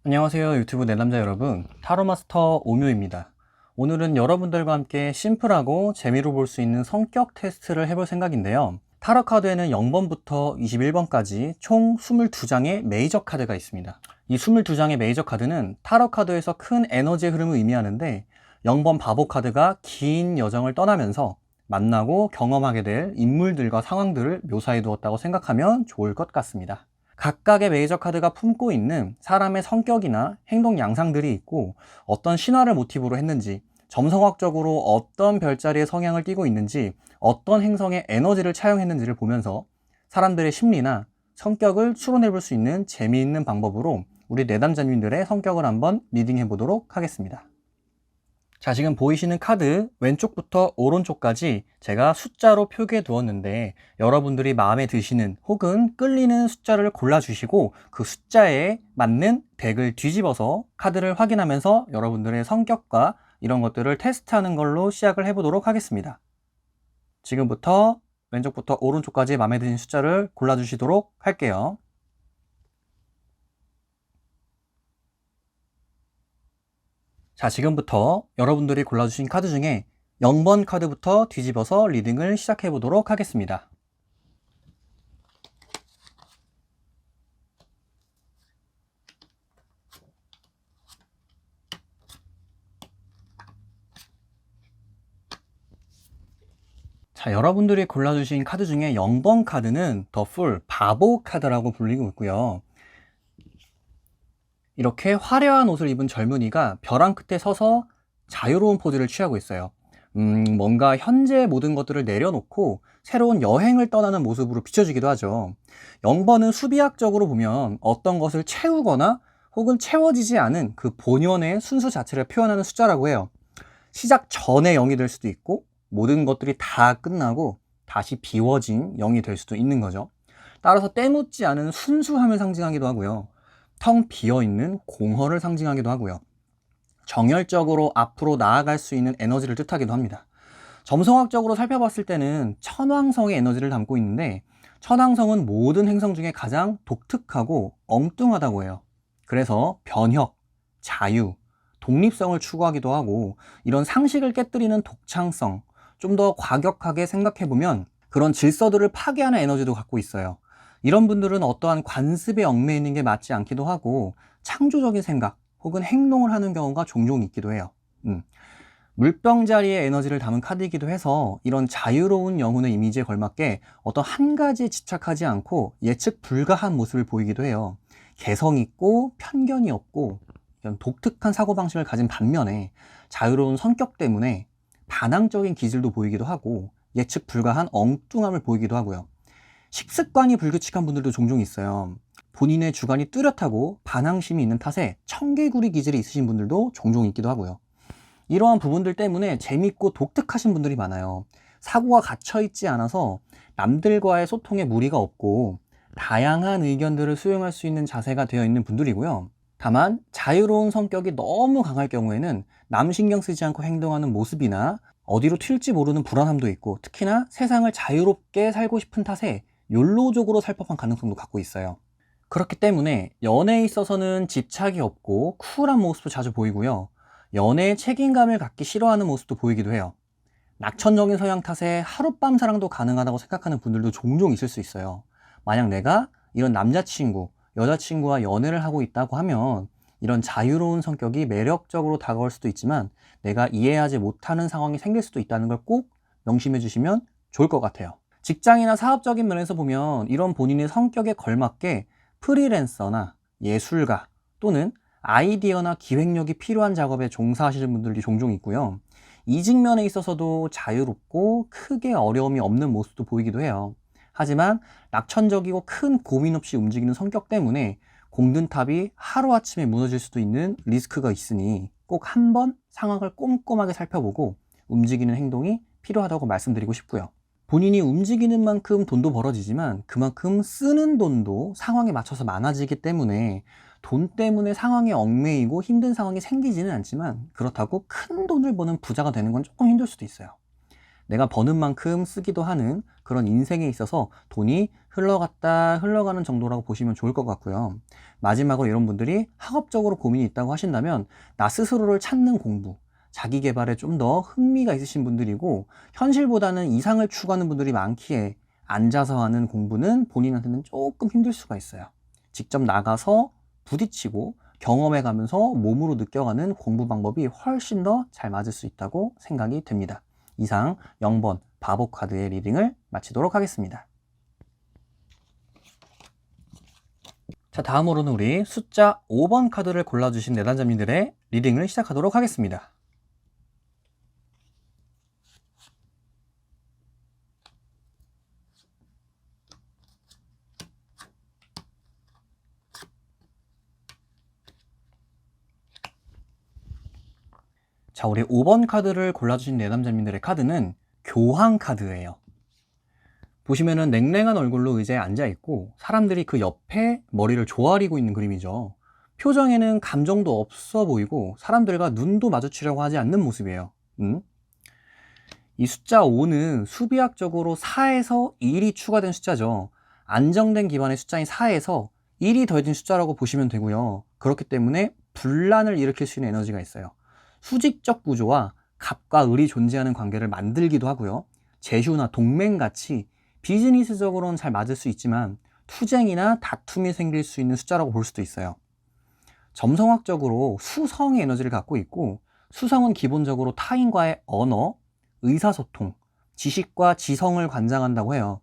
안녕하세요, 유튜브 내남자 여러분. 타로마스터 오묘입니다. 오늘은 여러분들과 함께 심플하고 재미로 볼 수 있는 성격 테스트를 해볼 생각인데요. 타로 카드에는 0번부터 21번까지 총 22장의 메이저 카드가 있습니다. 이 22장의 메이저 카드는 타로 카드에서 큰 에너지의 흐름을 의미하는데, 0번 바보 카드가 긴 여정을 떠나면서 만나고 경험하게 될 인물들과 상황들을 묘사해 두었다고 생각하면 좋을 것 같습니다. 각각의 메이저 카드가 품고 있는 사람의 성격이나 행동 양상들이 있고, 어떤 신화를 모티브로 했는지, 점성학적으로 어떤 별자리의 성향을 띠고 있는지, 어떤 행성의 에너지를 차용했는지를 보면서 사람들의 심리나 성격을 추론해 볼 수 있는 재미있는 방법으로 우리 내담자님들의 성격을 한번 리딩해 보도록 하겠습니다. 자, 지금 보이시는 카드 왼쪽부터 오른쪽까지 제가 숫자로 표기해 두었는데, 여러분들이 마음에 드시는 혹은 끌리는 숫자를 골라주시고 그 숫자에 맞는 덱을 뒤집어서 카드를 확인하면서 여러분들의 성격과 이런 것들을 테스트하는 걸로 시작을 해보도록 하겠습니다. 지금부터 왼쪽부터 오른쪽까지 마음에 드는 숫자를 골라주시도록 할게요. 자, 지금부터 여러분들이 골라주신 카드 중에 0번 카드부터 뒤집어서 리딩을 시작해 보도록 하겠습니다. 자, 여러분들이 골라주신 카드 중에 0번 카드는 더 풀 바보 카드라고 불리고 있고요. 이렇게 화려한 옷을 입은 젊은이가 벼랑 끝에 서서 자유로운 포즈를 취하고 있어요. 뭔가 현재의 모든 것들을 내려놓고 새로운 여행을 떠나는 모습으로 비춰지기도 하죠. 0번은 수비학적으로 보면 어떤 것을 채우거나 혹은 채워지지 않은 그 본연의 순수 자체를 표현하는 숫자라고 해요. 시작 전에 0이 될 수도 있고, 모든 것들이 다 끝나고 다시 비워진 0이 될 수도 있는 거죠. 따라서 때묻지 않은 순수함을 상징하기도 하고요. 텅 비어있는 공허를 상징하기도 하고요. 정열적으로 앞으로 나아갈 수 있는 에너지를 뜻하기도 합니다. 점성학적으로 살펴봤을 때는 천왕성의 에너지를 담고 있는데, 천왕성은 모든 행성 중에 가장 독특하고 엉뚱하다고 해요. 그래서 변혁, 자유, 독립성을 추구하기도 하고, 이런 상식을 깨뜨리는 독창성, 좀 더 과격하게 생각해보면 그런 질서들을 파괴하는 에너지도 갖고 있어요. 이런 분들은 어떠한 관습에 얽매여 있는 게 맞지 않기도 하고, 창조적인 생각 혹은 행동을 하는 경우가 종종 있기도 해요. 물병자리의 에너지를 담은 카드이기도 해서 이런 자유로운 영혼의 이미지에 걸맞게 어떤 한 가지에 집착하지 않고 예측 불가한 모습을 보이기도 해요. 개성 있고 편견이 없고 이런 독특한 사고방식을 가진 반면에 자유로운 성격 때문에 반항적인 기질도 보이기도 하고 예측 불가한 엉뚱함을 보이기도 하고요. 식습관이 불규칙한 분들도 종종 있어요. 본인의 주관이 뚜렷하고 반항심이 있는 탓에 청개구리 기질이 있으신 분들도 종종 있기도 하고요. 이러한 부분들 때문에 재밌고 독특하신 분들이 많아요. 사고가 갇혀있지 않아서 남들과의 소통에 무리가 없고 다양한 의견들을 수용할 수 있는 자세가 되어 있는 분들이고요. 다만 자유로운 성격이 너무 강할 경우에는 남 신경 쓰지 않고 행동하는 모습이나 어디로 튈지 모르는 불안함도 있고, 특히나 세상을 자유롭게 살고 싶은 탓에 욜로적으로 살 법한 가능성도 갖고 있어요. 그렇기 때문에 연애에 있어서는 집착이 없고 쿨한 모습도 자주 보이고요. 연애에 책임감을 갖기 싫어하는 모습도 보이기도 해요. 낙천적인 성향 탓에 하룻밤 사랑도 가능하다고 생각하는 분들도 종종 있을 수 있어요. 만약 내가 이런 남자친구, 여자친구와 연애를 하고 있다고 하면 이런 자유로운 성격이 매력적으로 다가올 수도 있지만 내가 이해하지 못하는 상황이 생길 수도 있다는 걸 꼭 명심해 주시면 좋을 것 같아요. 직장이나 사업적인 면에서 보면 이런 본인의 성격에 걸맞게 프리랜서나 예술가 또는 아이디어나 기획력이 필요한 작업에 종사하시는 분들이 종종 있고요. 이직 면에 있어서도 자유롭고 크게 어려움이 없는 모습도 보이기도 해요. 하지만 낙천적이고 큰 고민 없이 움직이는 성격 때문에 공든탑이 하루아침에 무너질 수도 있는 리스크가 있으니 꼭 한번 상황을 꼼꼼하게 살펴보고 움직이는 행동이 필요하다고 말씀드리고 싶고요. 본인이 움직이는 만큼 돈도 벌어지지만 그만큼 쓰는 돈도 상황에 맞춰서 많아지기 때문에 돈 때문에 상황에 얽매이고 힘든 상황이 생기지는 않지만, 그렇다고 큰 돈을 버는 부자가 되는 건 조금 힘들 수도 있어요. 내가 버는 만큼 쓰기도 하는 그런 인생에 있어서 돈이 흘러갔다 흘러가는 정도라고 보시면 좋을 것 같고요. 마지막으로 이런 분들이 학업적으로 고민이 있다고 하신다면 나 스스로를 찾는 공부, 자기 개발에 좀 더 흥미가 있으신 분들이고 현실보다는 이상을 추구하는 분들이 많기에 앉아서 하는 공부는 본인한테는 조금 힘들 수가 있어요. 직접 나가서 부딪히고 경험해 가면서 몸으로 느껴가는 공부 방법이 훨씬 더 잘 맞을 수 있다고 생각이 됩니다. 이상 0번 바보 카드의 리딩을 마치도록 하겠습니다. 자, 다음으로는 우리 숫자 5번 카드를 골라주신 내단자님들의 리딩을 시작하도록 하겠습니다. 자, 우리 5번 카드를 골라주신 내담자님들의 카드는 교황 카드예요. 보시면은 냉랭한 얼굴로 의자에 앉아있고 사람들이 그 옆에 머리를 조아리고 있는 그림이죠. 표정에는 감정도 없어 보이고 사람들과 눈도 마주치려고 하지 않는 모습이에요. 이 숫자 5는 수비학적으로 4에서 1이 추가된 숫자죠. 안정된 기반의 숫자인 4에서 1이 더해진 숫자라고 보시면 되고요. 그렇기 때문에 분란을 일으킬 수 있는 에너지가 있어요. 수직적 구조와 갑과 을이 존재하는 관계를 만들기도 하고요. 제휴나 동맹같이 비즈니스적으로는 잘 맞을 수 있지만 투쟁이나 다툼이 생길 수 있는 숫자라고 볼 수도 있어요. 점성학적으로 수성의 에너지를 갖고 있고 수성은 기본적으로 타인과의 언어, 의사소통, 지식과 지성을 관장한다고 해요.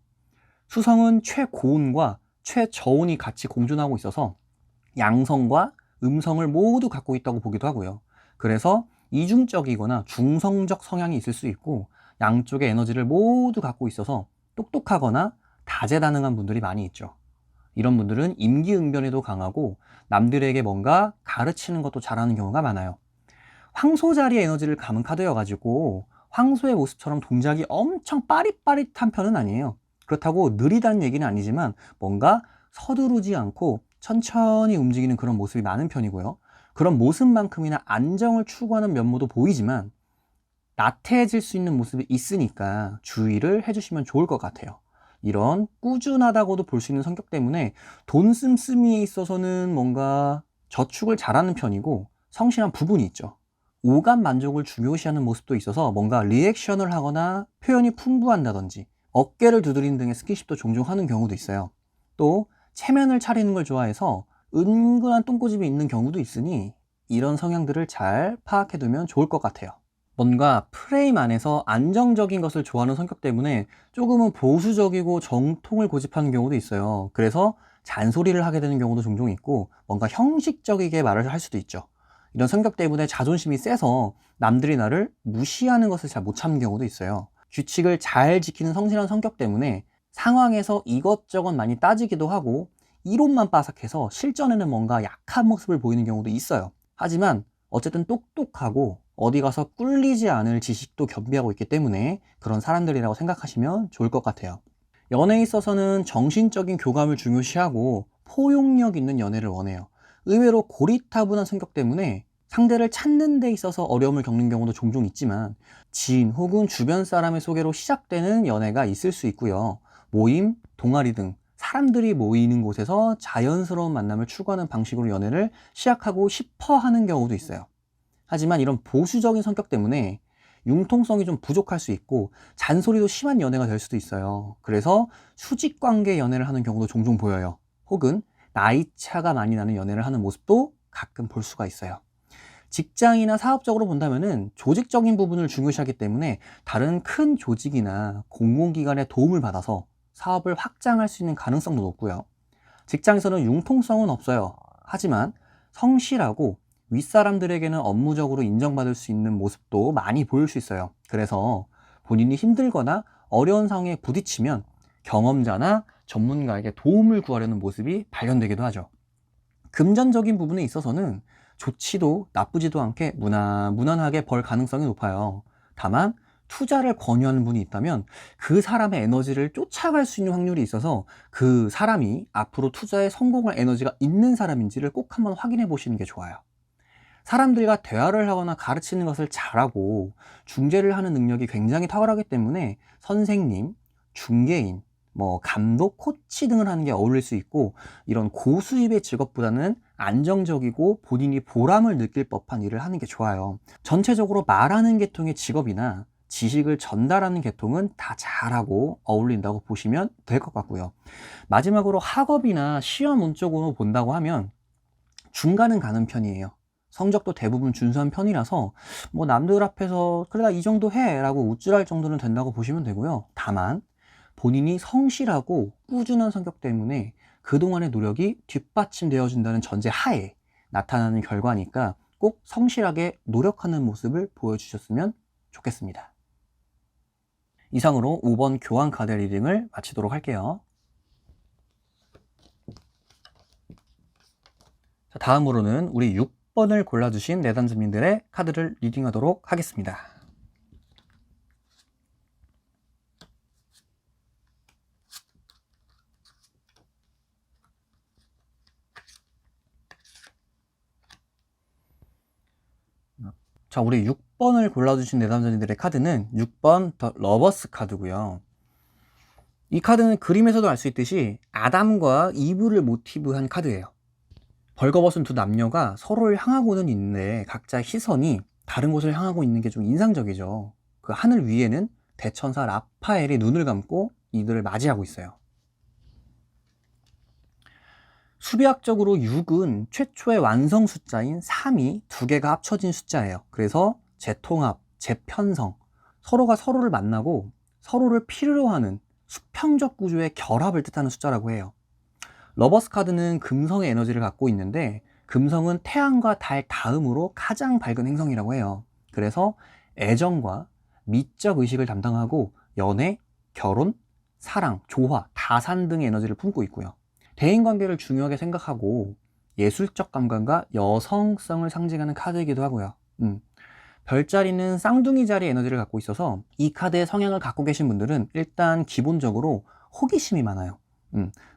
수성은 최고운과 최저운이 같이 공존하고 있어서 양성과 음성을 모두 갖고 있다고 보기도 하고요. 그래서 이중적이거나 중성적 성향이 있을 수 있고 양쪽의 에너지를 모두 갖고 있어서 똑똑하거나 다재다능한 분들이 많이 있죠. 이런 분들은 임기응변에도 강하고 남들에게 뭔가 가르치는 것도 잘하는 경우가 많아요. 황소자리의 에너지를 감은 카드여가지고 황소의 모습처럼 동작이 엄청 빠릿빠릿한 편은 아니에요. 그렇다고 느리다는 얘기는 아니지만 뭔가 서두르지 않고 천천히 움직이는 그런 모습이 많은 편이고요. 그런 모습만큼이나 안정을 추구하는 면모도 보이지만 나태해질 수 있는 모습이 있으니까 주의를 해주시면 좋을 것 같아요. 이런 꾸준하다고도 볼 수 있는 성격 때문에 돈 씀씀이에 있어서는 뭔가 저축을 잘하는 편이고 성실한 부분이 있죠. 오감 만족을 중요시하는 모습도 있어서 뭔가 리액션을 하거나 표현이 풍부한다든지 어깨를 두드리는 등의 스킨십도 종종 하는 경우도 있어요. 또 체면을 차리는 걸 좋아해서 은근한 똥꼬집이 있는 경우도 있으니 이런 성향들을 잘 파악해두면 좋을 것 같아요. 뭔가 프레임 안에서 안정적인 것을 좋아하는 성격 때문에 조금은 보수적이고 정통을 고집하는 경우도 있어요. 그래서 잔소리를 하게 되는 경우도 종종 있고 뭔가 형식적이게 말을 할 수도 있죠. 이런 성격 때문에 자존심이 세서 남들이 나를 무시하는 것을 잘 못 참는 경우도 있어요. 규칙을 잘 지키는 성실한 성격 때문에 상황에서 이것저것 많이 따지기도 하고 이론만 빠삭해서 실전에는 뭔가 약한 모습을 보이는 경우도 있어요. 하지만 어쨌든 똑똑하고 어디 가서 꿀리지 않을 지식도 겸비하고 있기 때문에 그런 사람들이라고 생각하시면 좋을 것 같아요. 연애에 있어서는 정신적인 교감을 중요시하고 포용력 있는 연애를 원해요. 의외로 고리타분한 성격 때문에 상대를 찾는 데 있어서 어려움을 겪는 경우도 종종 있지만 지인 혹은 주변 사람의 소개로 시작되는 연애가 있을 수 있고요. 모임, 동아리 등 사람들이 모이는 곳에서 자연스러운 만남을 추구하는 방식으로 연애를 시작하고 싶어 하는 경우도 있어요. 하지만 이런 보수적인 성격 때문에 융통성이 좀 부족할 수 있고 잔소리도 심한 연애가 될 수도 있어요. 그래서 수직관계 연애를 하는 경우도 종종 보여요. 혹은 나이 차가 많이 나는 연애를 하는 모습도 가끔 볼 수가 있어요. 직장이나 사업적으로 본다면은 조직적인 부분을 중요시하기 때문에 다른 큰 조직이나 공공기관의 도움을 받아서 사업을 확장할 수 있는 가능성도 높고요. 직장에서는 융통성은 없어요. 하지만 성실하고 윗사람들에게는 업무적으로 인정받을 수 있는 모습도 많이 보일 수 있어요. 그래서 본인이 힘들거나 어려운 상황에 부딪히면 경험자나 전문가에게 도움을 구하려는 모습이 발견되기도 하죠. 금전적인 부분에 있어서는 좋지도 나쁘지도 않게 무난하게 벌 가능성이 높아요. 다만 투자를 권유하는 분이 있다면 그 사람의 에너지를 쫓아갈 수 있는 확률이 있어서 그 사람이 앞으로 투자에 성공할 에너지가 있는 사람인지를 꼭 한번 확인해 보시는 게 좋아요. 사람들과 대화를 하거나 가르치는 것을 잘하고 중재를 하는 능력이 굉장히 탁월하기 때문에 선생님, 중개인, 뭐 감독, 코치 등을 하는 게 어울릴 수 있고, 이런 고수입의 직업보다는 안정적이고 본인이 보람을 느낄 법한 일을 하는 게 좋아요. 전체적으로 말하는 계통의 직업이나 지식을 전달하는 계통은 다 잘하고 어울린다고 보시면 될 것 같고요. 마지막으로 학업이나 시험 운쪽으로 본다고 하면 중간은 가는 편이에요. 성적도 대부분 준수한 편이라서 뭐 남들 앞에서 그래 나 이 정도 해 라고 우쭐할 정도는 된다고 보시면 되고요. 다만 본인이 성실하고 꾸준한 성격 때문에 그동안의 노력이 뒷받침되어 준다는 전제 하에 나타나는 결과니까 꼭 성실하게 노력하는 모습을 보여주셨으면 좋겠습니다. 이상으로 5번 교환 카드 리딩을 마치도록 할게요. 자, 다음으로는 우리 6번을 골라주신 내담자님들의 카드를 리딩하도록 하겠습니다. 자, 우리 6번을 골라주신 내담자님들의 카드는 6번 더 러버스 카드고요. 이 카드는 그림에서도 알 수 있듯이 아담과 이브를 모티브한 카드예요. 벌거벗은 두 남녀가 서로를 향하고는 있는데 각자의 시선이 다른 곳을 향하고 있는 게 좀 인상적이죠. 그 하늘 위에는 대천사 라파엘이 눈을 감고 이들을 맞이하고 있어요. 수비학적으로 6은 최초의 완성 숫자인 3이 두 개가 합쳐진 숫자예요. 그래서 재통합, 재편성, 서로가 서로를 만나고 서로를 필요로 하는 수평적 구조의 결합을 뜻하는 숫자라고 해요. 러버스 카드는 금성의 에너지를 갖고 있는데 금성은 태양과 달 다음으로 가장 밝은 행성이라고 해요. 그래서 애정과 미적 의식을 담당하고 연애, 결혼, 사랑, 조화, 다산 등의 에너지를 품고 있고요. 대인관계를 중요하게 생각하고 예술적 감각과 여성성을 상징하는 카드이기도 하고요. 별자리는 쌍둥이 자리 에너지를 갖고 있어서 이 카드의 성향을 갖고 계신 분들은 일단 기본적으로 호기심이 많아요.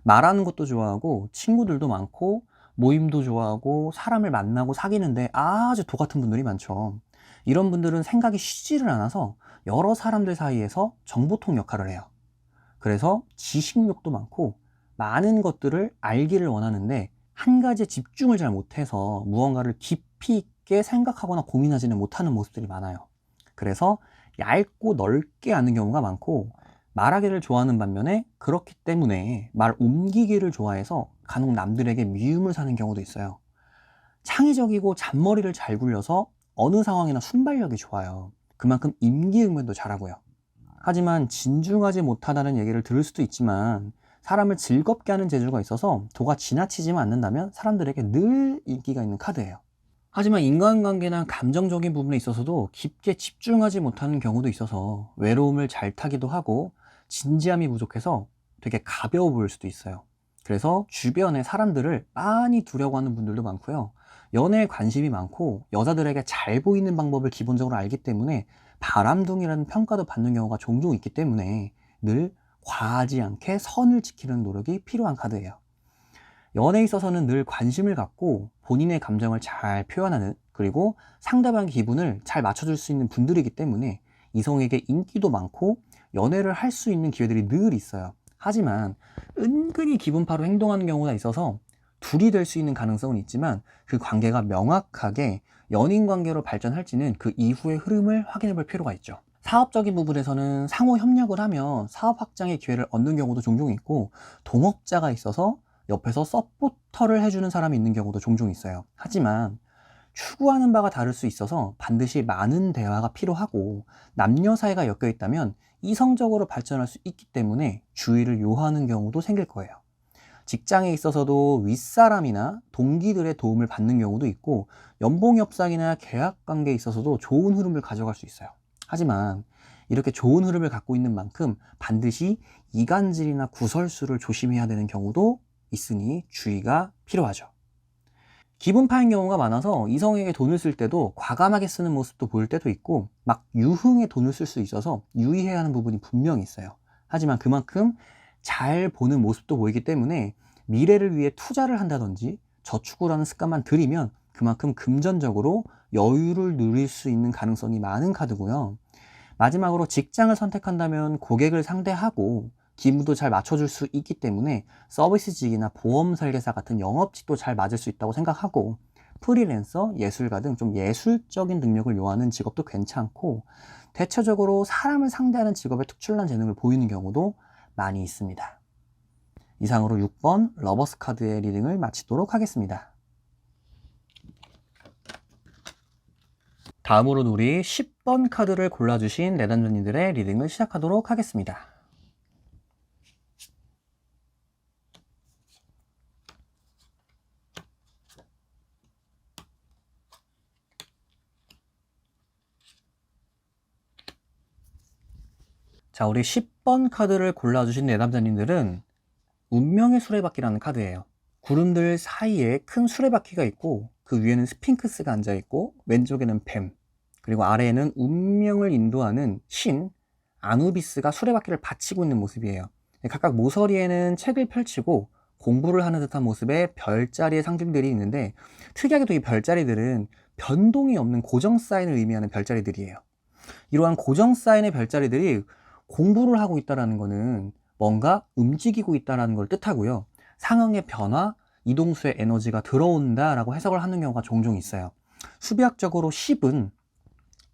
말하는 것도 좋아하고 친구들도 많고 모임도 좋아하고 사람을 만나고 사귀는데 아주 도 같은 분들이 많죠. 이런 분들은 생각이 쉬지를 않아서 여러 사람들 사이에서 정보통 역할을 해요. 그래서 지식욕도 많고 많은 것들을 알기를 원하는데 한 가지에 집중을 잘 못해서 무언가를 깊이 있게 생각하거나 고민하지는 못하는 모습들이 많아요. 그래서 얇고 넓게 아는 경우가 많고 말하기를 좋아하는 반면에 그렇기 때문에 말 옮기기를 좋아해서 간혹 남들에게 미움을 사는 경우도 있어요. 창의적이고 잔머리를 잘 굴려서 어느 상황이나 순발력이 좋아요. 그만큼 임기응변도 잘하고요. 하지만 진중하지 못하다는 얘기를 들을 수도 있지만 사람을 즐겁게 하는 재주가 있어서 도가 지나치지만 않는다면 사람들에게 늘 인기가 있는 카드예요. 하지만 인간관계나 감정적인 부분에 있어서도 깊게 집중하지 못하는 경우도 있어서 외로움을 잘 타기도 하고 진지함이 부족해서 되게 가벼워 보일 수도 있어요. 그래서 주변의 사람들을 많이 두려고 하는 분들도 많고요. 연애에 관심이 많고 여자들에게 잘 보이는 방법을 기본적으로 알기 때문에 바람둥이라는 평가도 받는 경우가 종종 있기 때문에 늘 과하지 않게 선을 지키는 노력이 필요한 카드예요. 연애에 있어서는 늘 관심을 갖고 본인의 감정을 잘 표현하는, 그리고 상대방의 기분을 잘 맞춰줄 수 있는 분들이기 때문에 이성에게 인기도 많고 연애를 할 수 있는 기회들이 늘 있어요. 하지만 은근히 기분파로 행동하는 경우가 있어서 둘이 될 수 있는 가능성은 있지만 그 관계가 명확하게 연인 관계로 발전할지는 그 이후의 흐름을 확인해 볼 필요가 있죠. 사업적인 부분에서는 상호 협력을 하며 사업 확장의 기회를 얻는 경우도 종종 있고, 동업자가 있어서 옆에서 서포터를 해주는 사람이 있는 경우도 종종 있어요. 하지만 추구하는 바가 다를 수 있어서 반드시 많은 대화가 필요하고 남녀 사이가 엮여 있다면 이성적으로 발전할 수 있기 때문에 주의를 요하는 경우도 생길 거예요. 직장에 있어서도 윗사람이나 동기들의 도움을 받는 경우도 있고 연봉 협상이나 계약 관계에 있어서도 좋은 흐름을 가져갈 수 있어요. 하지만 이렇게 좋은 흐름을 갖고 있는 만큼 반드시 이간질이나 구설수를 조심해야 되는 경우도 있으니 주의가 필요하죠. 기분파인 경우가 많아서 이성에게 돈을 쓸 때도 과감하게 쓰는 모습도 보일 때도 있고 막 유흥에 돈을 쓸 수 있어서 유의해야 하는 부분이 분명히 있어요. 하지만 그만큼 잘 보는 모습도 보이기 때문에 미래를 위해 투자를 한다든지 저축을 하는 습관만 들이면 그만큼 금전적으로 여유를 누릴 수 있는 가능성이 많은 카드고요. 마지막으로 직장을 선택한다면 고객을 상대하고 기무도 잘 맞춰줄 수 있기 때문에 서비스직이나 보험 설계사 같은 영업직도 잘 맞을 수 있다고 생각하고, 프리랜서, 예술가 등 좀 예술적인 능력을 요하는 직업도 괜찮고, 대체적으로 사람을 상대하는 직업에 특출난 재능을 보이는 경우도 많이 있습니다. 이상으로 6번 러버스 카드의 리딩을 마치도록 하겠습니다. 다음으로는 우리 10번 카드를 골라주신 내담자님들의 리딩을 시작하도록 하겠습니다. 자, 우리 10번 카드를 골라주신 내담자님들은 운명의 수레바퀴라는 카드예요. 구름들 사이에 큰 수레바퀴가 있고, 그 위에는 스핑크스가 앉아있고, 왼쪽에는 뱀, 그리고 아래에는 운명을 인도하는 신 아누비스가 수레바퀴를 받치고 있는 모습이에요. 각각 모서리에는 책을 펼치고 공부를 하는 듯한 모습의 별자리의 상징들이 있는데, 특이하게도 이 별자리들은 변동이 없는 고정 사인을 의미하는 별자리들이에요. 이러한 고정 사인의 별자리들이 공부를 하고 있다는 것은 뭔가 움직이고 있다는 걸 뜻하고요. 상황의 변화, 이동수의 에너지가 들어온다라고 해석을 하는 경우가 종종 있어요. 수비학적으로 10은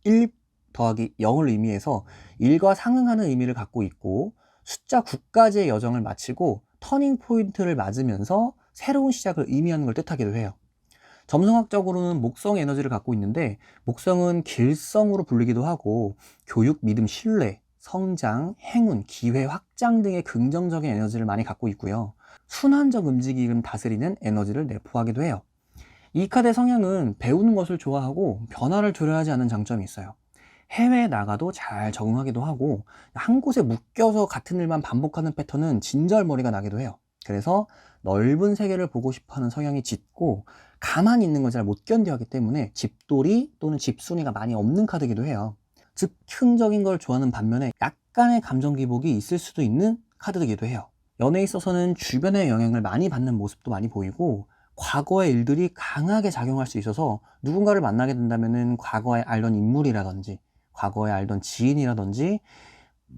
1 더하기 0을 의미해서 1과 상응하는 의미를 갖고 있고, 숫자 9까지의 여정을 마치고 터닝 포인트를 맞으면서 새로운 시작을 의미하는 걸 뜻하기도 해요. 점성학적으로는 목성 에너지를 갖고 있는데, 목성은 길성으로 불리기도 하고 교육, 믿음, 신뢰, 성장, 행운, 기회, 확장 등의 긍정적인 에너지를 많이 갖고 있고요. 순환적 움직임을 다스리는 에너지를 내포하기도 해요. 이 카드의 성향은 배우는 것을 좋아하고 변화를 두려워하지 않는 장점이 있어요. 해외에 나가도 잘 적응하기도 하고, 한 곳에 묶여서 같은 일만 반복하는 패턴은 진절머리가 나기도 해요. 그래서 넓은 세계를 보고 싶어하는 성향이 짙고, 가만히 있는 걸 잘 못 견뎌하기 때문에 집돌이 또는 집순이가 많이 없는 카드이기도 해요. 즉흥적인 걸 좋아하는 반면에 약간의 감정 기복이 있을 수도 있는 카드이기도 해요. 연애에 있어서는 주변의 영향을 많이 받는 모습도 많이 보이고, 과거의 일들이 강하게 작용할 수 있어서 누군가를 만나게 된다면 과거에 알던 인물이라든지 과거에 알던 지인이라든지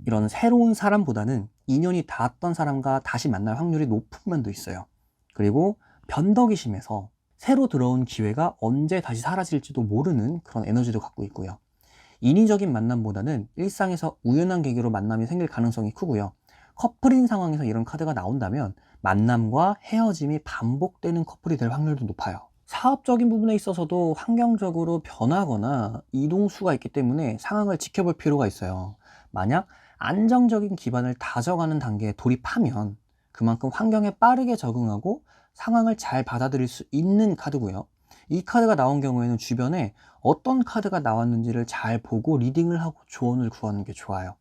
이런 새로운 사람보다는 인연이 닿았던 사람과 다시 만날 확률이 높은 면도 있어요. 그리고 변덕이 심해서 새로 들어온 기회가 언제 다시 사라질지도 모르는 그런 에너지도 갖고 있고요. 인위적인 만남보다는 일상에서 우연한 계기로 만남이 생길 가능성이 크고요. 커플인 상황에서 이런 카드가 나온다면 만남과 헤어짐이 반복되는 커플이 될 확률도 높아요. 사업적인 부분에 있어서도 환경적으로 변하거나 이동수가 있기 때문에 상황을 지켜볼 필요가 있어요. 만약 안정적인 기반을 다져가는 단계에 돌입하면 그만큼 환경에 빠르게 적응하고 상황을 잘 받아들일 수 있는 카드고요. 이 카드가 나온 경우에는 주변에 어떤 카드가 나왔는지를 잘 보고 리딩을 하고 조언을 구하는 게 좋아요.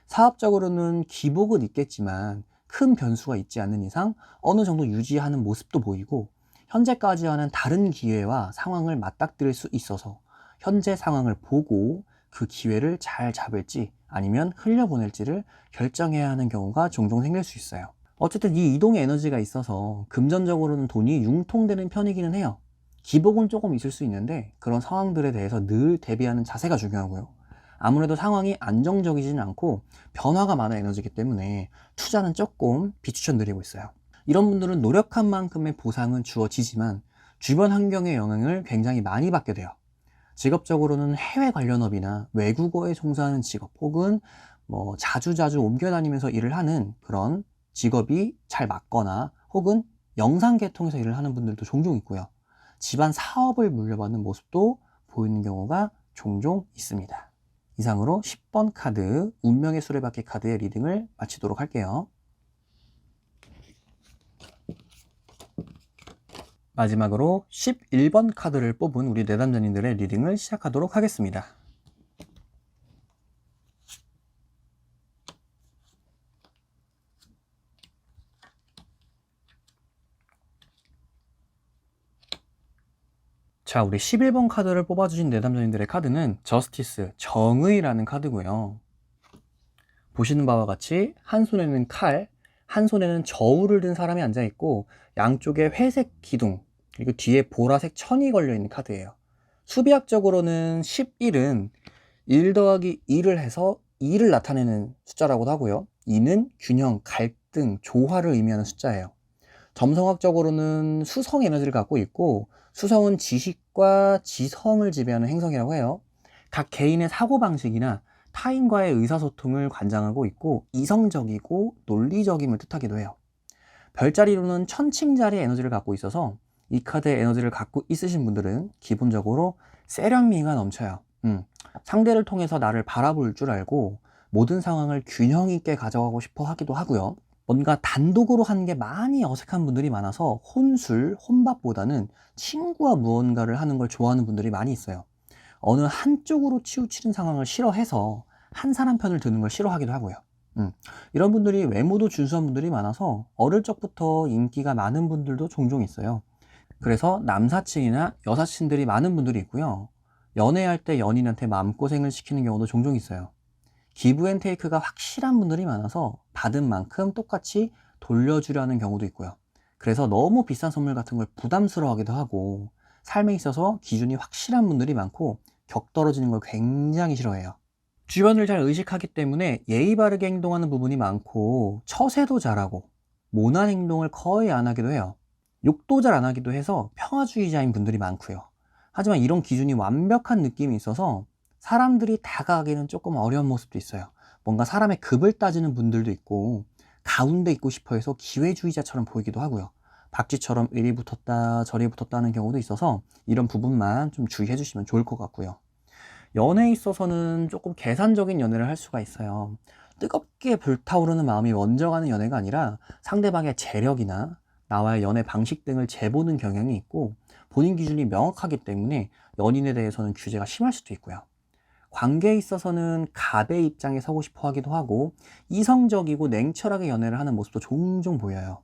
사업적으로는 기복은 있겠지만 큰 변수가 있지 않는 이상 어느 정도 유지하는 모습도 보이고, 현재까지와는 다른 기회와 상황을 맞닥뜨릴 수 있어서 현재 상황을 보고 그 기회를 잘 잡을지 아니면 흘려보낼지를 결정해야 하는 경우가 종종 생길 수 있어요. 어쨌든 이 이동의 에너지가 있어서 금전적으로는 돈이 융통되는 편이기는 해요. 기복은 조금 있을 수 있는데 그런 상황들에 대해서 늘 대비하는 자세가 중요하고요. 아무래도 상황이 안정적이지는 않고 변화가 많은 에너지이기 때문에 투자는 조금 비추천드리고 있어요. 이런 분들은 노력한 만큼의 보상은 주어지지만 주변 환경의 영향을 굉장히 많이 받게 돼요. 직업적으로는 해외 관련업이나 외국어에 종사하는 직업, 혹은 자주자주 옮겨 다니면서 일을 하는 그런 직업이 잘 맞거나, 혹은 영상 계통에서 일을 하는 분들도 종종 있고요. 집안 사업을 물려받는 모습도 보이는 경우가 종종 있습니다. 이상으로 10번 카드, 운명의 수레바퀴 카드의 리딩을 마치도록 할게요. 마지막으로 11번 카드를 뽑은 우리 내담자님들의 리딩을 시작하도록 하겠습니다. 자, 우리 11번 카드를 뽑아주신 내담자님들의 카드는 저스티스, 정의라는 카드고요. 보시는 바와 같이 한 손에는 칼, 한 손에는 저울을 든 사람이 앉아있고, 양쪽에 회색 기둥, 그리고 뒤에 보라색 천이 걸려있는 카드예요. 수비학적으로는 11은 1 더하기 2를 해서 2를 나타내는 숫자라고도 하고요. 2는 균형, 갈등, 조화를 의미하는 숫자예요. 점성학적으로는 수성 에너지를 갖고 있고, 수성은 지식과 지성을 지배하는 행성이라고 해요. 각 개인의 사고방식이나 타인과의 의사소통을 관장하고 있고, 이성적이고 논리적임을 뜻하기도 해요. 별자리로는 천칭자리 에너지를 갖고 있어서 이 카드의 에너지를 갖고 있으신 분들은 기본적으로 세련미가 넘쳐요. 상대를 통해서 나를 바라볼 줄 알고 모든 상황을 균형 있게 가져가고 싶어 하기도 하고요. 뭔가 단독으로 하는 게 많이 어색한 분들이 많아서 혼술, 혼밥보다는 친구와 무언가를 하는 걸 좋아하는 분들이 많이 있어요. 어느 한쪽으로 치우치는 상황을 싫어해서 한 사람 편을 드는 걸 싫어하기도 하고요. 이런 분들이 외모도 준수한 분들이 많아서 어릴 적부터 인기가 많은 분들도 종종 있어요. 그래서 남사친이나 여사친들이 많은 분들이 있고요. 연애할 때 연인한테 마음고생을 시키는 경우도 종종 있어요. 기브 앤 테이크가 확실한 분들이 많아서 받은 만큼 똑같이 돌려주려는 경우도 있고요. 그래서 너무 비싼 선물 같은 걸 부담스러워하기도 하고, 삶에 있어서 기준이 확실한 분들이 많고 격 떨어지는 걸 굉장히 싫어해요. 주변을 잘 의식하기 때문에 예의 바르게 행동하는 부분이 많고, 처세도 잘하고 모난 행동을 거의 안 하기도 해요. 욕도 잘 안 하기도 해서 평화주의자인 분들이 많고요. 하지만 이런 기준이 완벽한 느낌이 있어서 사람들이 다가가기는 조금 어려운 모습도 있어요. 뭔가 사람의 급을 따지는 분들도 있고, 가운데 있고 싶어 해서 기회주의자처럼 보이기도 하고요. 박쥐처럼 이리 붙었다 저리 붙었다 하는 경우도 있어서 이런 부분만 좀 주의해 주시면 좋을 것 같고요. 연애에 있어서는 조금 계산적인 연애를 할 수가 있어요. 뜨겁게 불타오르는 마음이 먼저 가는 연애가 아니라 상대방의 재력이나 나와의 연애 방식 등을 재보는 경향이 있고, 본인 기준이 명확하기 때문에 연인에 대해서는 규제가 심할 수도 있고요. 관계에 있어서는 갑의 입장에 서고 싶어 하기도 하고, 이성적이고 냉철하게 연애를 하는 모습도 종종 보여요.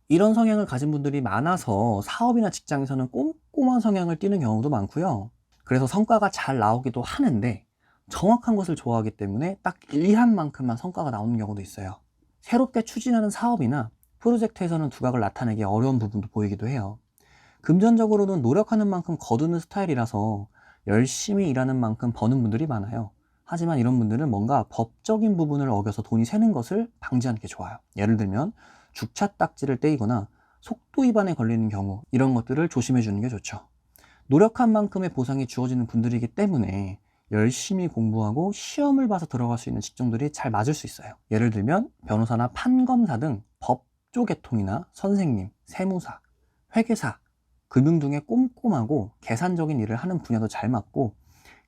이런 성향을 가진 분들이 많아서 사업이나 직장에서는 꼼꼼한 성향을 띠는 경우도 많고요. 그래서 성과가 잘 나오기도 하는데, 정확한 것을 좋아하기 때문에 딱 일한 만큼만 성과가 나오는 경우도 있어요. 새롭게 추진하는 사업이나 프로젝트에서는 두각을 나타내기 어려운 부분도 보이기도 해요. 금전적으로는 노력하는 만큼 거두는 스타일이라서 열심히 일하는 만큼 버는 분들이 많아요. 하지만 이런 분들은 뭔가 법적인 부분을 어겨서 돈이 새는 것을 방지하는 게 좋아요. 예를 들면 주차 딱지를 떼이거나 속도 위반에 걸리는 경우, 이런 것들을 조심해 주는 게 좋죠. 노력한 만큼의 보상이 주어지는 분들이기 때문에 열심히 공부하고 시험을 봐서 들어갈 수 있는 직종들이 잘 맞을 수 있어요. 예를 들면 변호사나 판검사 등 법조 계통이나 선생님, 세무사, 회계사, 금융 등의 꼼꼼하고 계산적인 일을 하는 분야도 잘 맞고,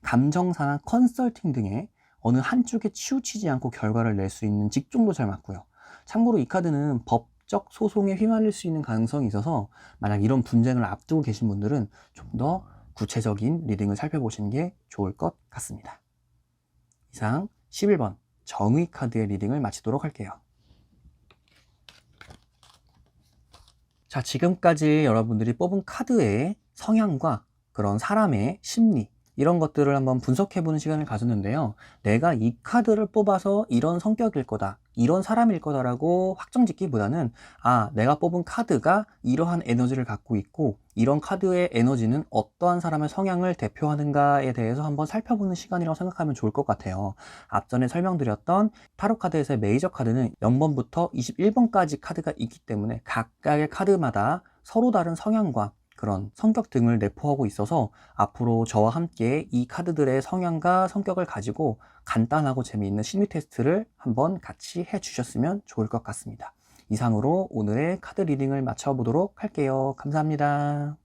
감정사나 컨설팅 등의 어느 한쪽에 치우치지 않고 결과를 낼 수 있는 직종도 잘 맞고요. 참고로 이 카드는 법적 소송에 휘말릴 수 있는 가능성이 있어서 만약 이런 분쟁을 앞두고 계신 분들은 좀 더 구체적인 리딩을 살펴보시는 게 좋을 것 같습니다. 이상 11번 정의 카드의 리딩을 마치도록 할게요. 자, 지금까지 여러분들이 뽑은 카드의 성향과 그런 사람의 심리, 이런 것들을 한번 분석해보는 시간을 가졌는데요. 내가 이 카드를 뽑아서 이런 성격일 거다, 이런 사람일 거다라고 확정짓기보다는, 내가 뽑은 카드가 이러한 에너지를 갖고 있고, 이런 카드의 에너지는 어떠한 사람의 성향을 대표하는가에 대해서 한번 살펴보는 시간이라고 생각하면 좋을 것 같아요. 앞전에 설명드렸던 타로 카드에서의 메이저 카드는 0번부터 21번까지 카드가 있기 때문에 각각의 카드마다 서로 다른 성향과 그런 성격 등을 내포하고 있어서 앞으로 저와 함께 이 카드들의 성향과 성격을 가지고 간단하고 재미있는 심리 테스트를 한번 같이 해주셨으면 좋을 것 같습니다. 이상으로 오늘의 카드 리딩을 마쳐보도록 할게요. 감사합니다.